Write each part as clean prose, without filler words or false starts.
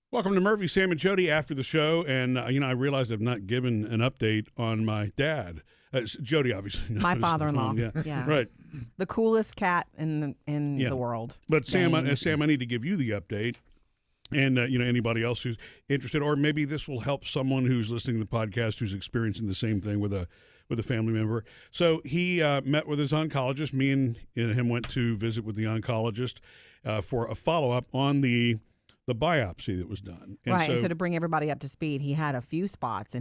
Welcome to Murphy, Sam, and Jody after the show. And, I realized I've not given an update on my dad. Jody, obviously. My father-in-law. Yeah. Right. The coolest cat in the world. But, Sam, I need to give you the update. And, anybody else who's interested, or maybe this will help someone who's listening to the podcast who's experiencing the same thing with a family member. So he met with his oncologist. Me and him went to visit with the oncologist for a follow-up on the biopsy that was done. And right, and so to bring everybody up to speed, he had a few spots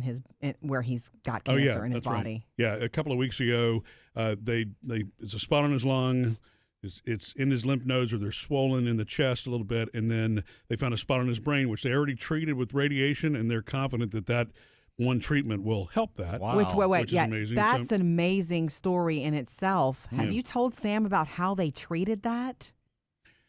where he's got cancer in his body. Right. Yeah, a couple of weeks ago, it's a spot on his lung. It's in his lymph nodes, or they're swollen in the chest a little bit, and then they found a spot on his brain, which they already treated with radiation, and they're confident that one treatment will help that. Wow. Which is amazing. That's an amazing story in itself. Have you told Sam about how they treated that?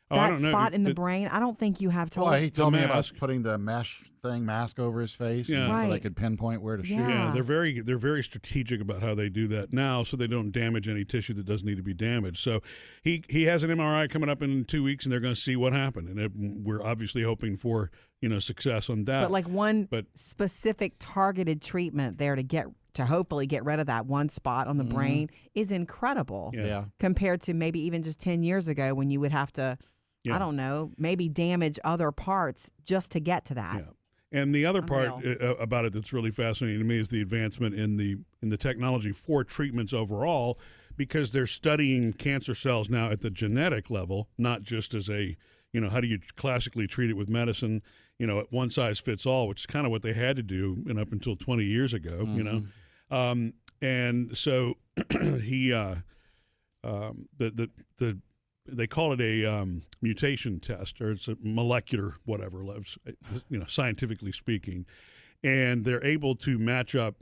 I That don't know. spot in the brain? I don't think you have told. Well, he told me about mask. putting the mask over his face, Yeah. so Right. they could pinpoint where to shoot. Yeah, they're very strategic about how they do that now, so they don't damage any tissue that doesn't need to be damaged. So he has an MRI coming up in 2 weeks, and they're going to see what happened. And we're obviously hoping for success on that. But like specific targeted treatment there to hopefully get rid of that one spot on the brain is incredible. Yeah. Compared to maybe even just 10 years ago when you would have to, I don't know, maybe damage other parts just to get to that. Yeah. And the other part about it that's really fascinating to me is the advancement in the technology for treatments overall, because they're studying cancer cells now at the genetic level, not just as how do you classically treat it with medicine, at one size fits all, which is kind of what they had to do up until 20 years ago, and so he they call it a mutation test, or it's a molecular whatever, scientifically speaking, and they're able to match up,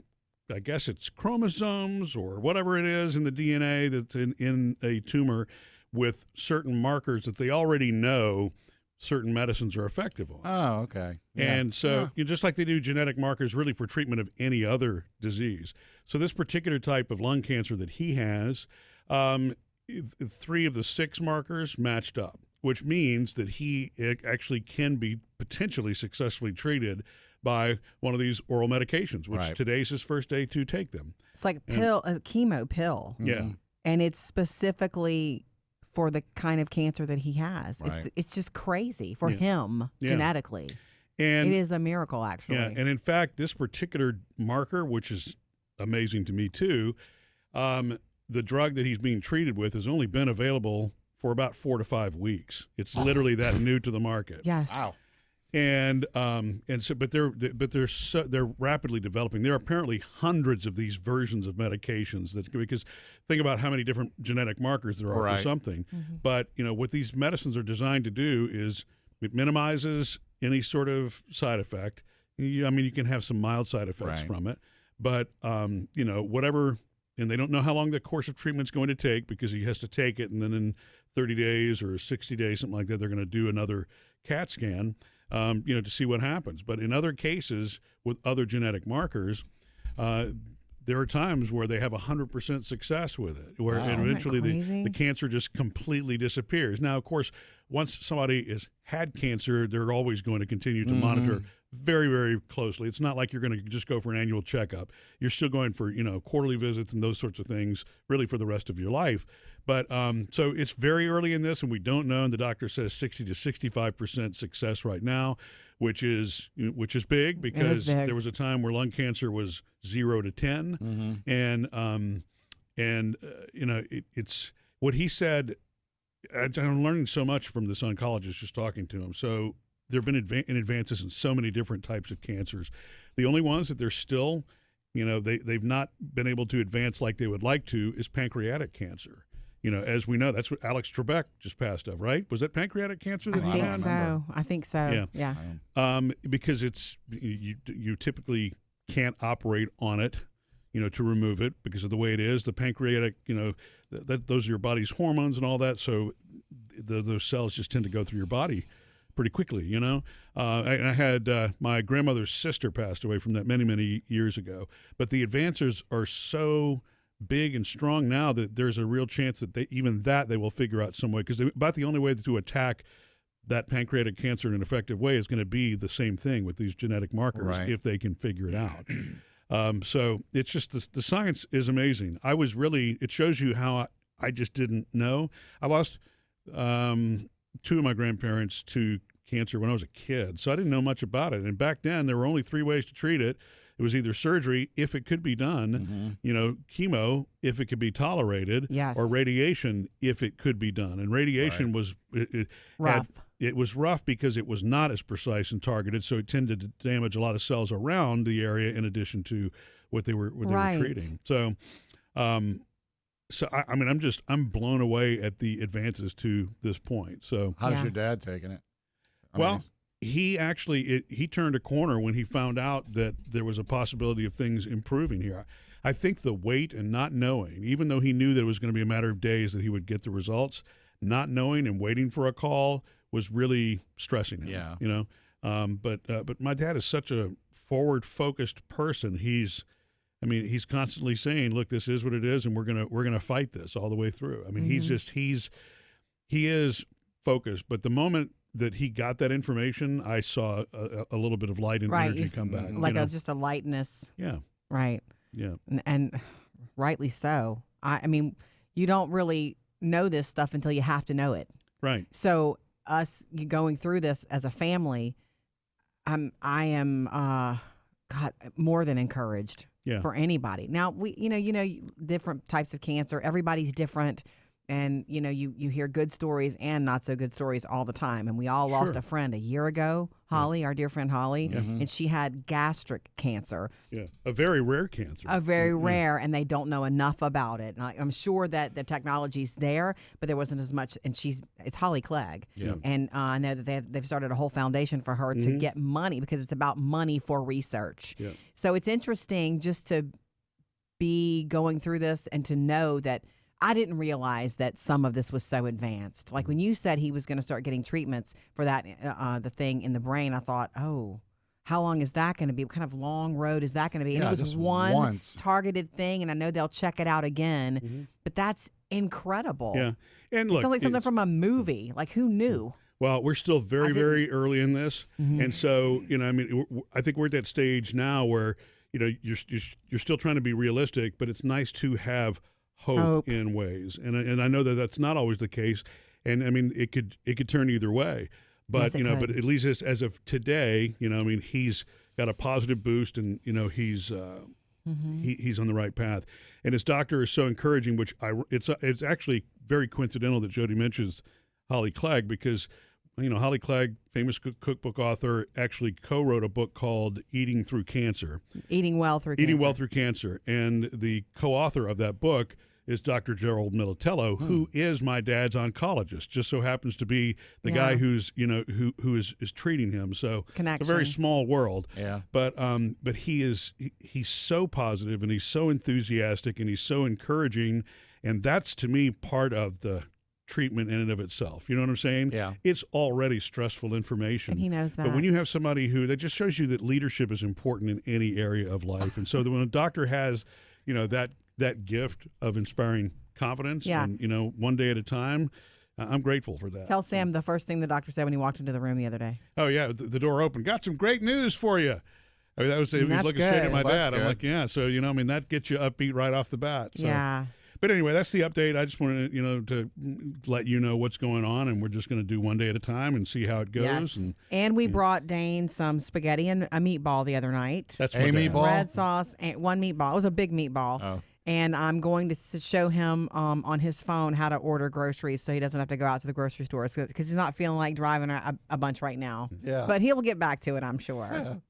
I guess it's chromosomes or whatever it is in the DNA that's in a tumor with certain markers that they already know certain medicines are effective on. Oh, okay. Yeah. And so just like they do genetic markers really for treatment of any other disease. So this particular type of lung cancer that he has, 3 of the 6 markers matched up, which means that he actually can be potentially successfully treated by one of these oral medications, which today's his first day to take them. It's like a chemo pill. Yeah. And it's specifically for the kind of cancer that he has. Right. It's just crazy for him genetically. And it is a miracle, actually. Yeah, and in fact, this particular marker, which is amazing to me too, the drug that he's being treated with has only been available for about 4 to 5 weeks. It's literally that new to the market. Yes. Wow. And they're rapidly developing. There are apparently hundreds of these versions of medications because think about how many different genetic markers there are for something. Mm-hmm. But what these medicines are designed to do is it minimizes any sort of side effect. You can have some mild side effects from it, but whatever. And they don't know how long the course of treatment is going to take, because he has to take it, and then in 30 days or 60 days, something like that, they're going to do another CAT scan, to see what happens. But in other cases with other genetic markers, there are times where they have 100% success with it, where eventually the cancer just completely disappears. Now, of course, once somebody has had cancer, they're always going to continue to monitor very, very closely. It's not like you're going to just go for an annual checkup. You're still going for, quarterly visits and those sorts of things, really for the rest of your life. But so it's very early in this, and we don't know. And the doctor says 60 to 65% success right now, which is big, because there was a time where lung cancer was 0 to 10, and it's what he said. I'm learning so much from this oncologist just talking to him. So there have been advances in so many different types of cancers. The only ones that they're still, they've not been able to advance like they would like to is pancreatic cancer. As we know, that's what Alex Trebek just passed of, right? Was that pancreatic cancer that he had? I think so. Yeah. Because it's you typically can't operate on it, to remove it because of the way it is. The pancreatic, those are your body's hormones and all that. So those cells just tend to go through your body pretty quickly, I had my grandmother's sister passed away from that many, many years ago. But the advances are so big and strong now that there's a real chance that they will figure out some way, because about the only way to attack that pancreatic cancer in an effective way is going to be the same thing with these genetic markers if they can figure it out. So it's just the science is amazing. It shows you how I just didn't know. I lost 2 of my grandparents to cancer when I was a kid, so I didn't know much about it. And back then, there were only 3 ways to treat it. It was either surgery, if it could be done, chemo, if it could be tolerated, or radiation, if it could be done. And radiation was rough. It was rough because it was not as precise and targeted, so it tended to damage a lot of cells around the area in addition to what they were treating. So, I'm blown away at the advances to this point. So, how's your dad taking it? He turned a corner when he found out that there was a possibility of things improving here. I think the wait and not knowing, even though he knew that it was going to be a matter of days that he would get the results, not knowing and waiting for a call was really stressing him. Yeah. But my dad is such a forward-focused person. He's constantly saying, "Look, this is what it is, and we're gonna fight this all the way through." I mean, he is focused. But the moment that he got that information, I saw a little bit of light and energy come back, like just a lightness. Yeah. Right. Yeah. And rightly so. I mean, you don't really know this stuff until you have to know it. Right. So us going through this as a family, I am more than encouraged for anybody. Now different types of cancer. Everybody's different. And, you hear good stories and not so good stories all the time. And we all lost a friend a year ago, Holly, our dear friend Holly, and she had gastric cancer. Yeah, a very rare cancer. A very rare, and they don't know enough about it. And I'm sure that the technology's there, but there wasn't as much. And it's Holly Clegg. Yeah. And I know that they've started a whole foundation for her to get money because it's about money for research. Yeah. So it's interesting just to be going through this and to know that I didn't realize that some of this was so advanced. Like when you said he was going to start getting treatments for that, the thing in the brain, I thought, oh, how long is that going to be? What kind of long road is that going to be? And it was just one targeted thing, and I know they'll check it out again. But that's incredible. Yeah, and look, it sounds like something from a movie. Like who knew? Well, we're still very, very early in this, and so I think we're at that stage now where you're still trying to be realistic, but it's nice to have hope in ways, and I know that that's not always the case, and I mean it could turn either way, but but at least as of today, he's got a positive boost, and he's he's on the right path, and his doctor is so encouraging, which it's actually very coincidental that Jodi mentions Holly Clegg, because Holly Clegg, famous cookbook author, actually co-wrote a book called Eating Well Through Cancer. And the co-author of that book is Dr. Gerald Militello, who is my dad's oncologist, just so happens to be the guy who's, who is treating him. So Connection. It's a very small world. Yeah. But he's so positive, and he's so enthusiastic, and he's so encouraging. And that's, to me, part of the treatment in and of itself. You know what I'm saying? Yeah. It's already stressful information. And he knows that. But when you have somebody that just shows you that leadership is important in any area of life. And so that when a doctor has, that gift of inspiring confidence and, one day at a time, I'm grateful for that. Tell Sam the first thing the doctor said when he walked into the room the other day. Oh, yeah. The door opened. Got some great news for you. I mean, he was looking straight at my dad. I'm like, yeah. So, that gets you upbeat right off the bat. So. Yeah. But anyway, that's the update. I just wanted to let you know what's going on, and we're just going to do one day at a time and see how it goes. Yes. And we brought Dane some spaghetti and a meatball the other night. That's a meatball? Red sauce and one meatball. It was a big meatball. Oh. And I'm going to show him on his phone how to order groceries so he doesn't have to go out to the grocery store because he's not feeling like driving a bunch right now. Yeah. But he'll get back to it, I'm sure.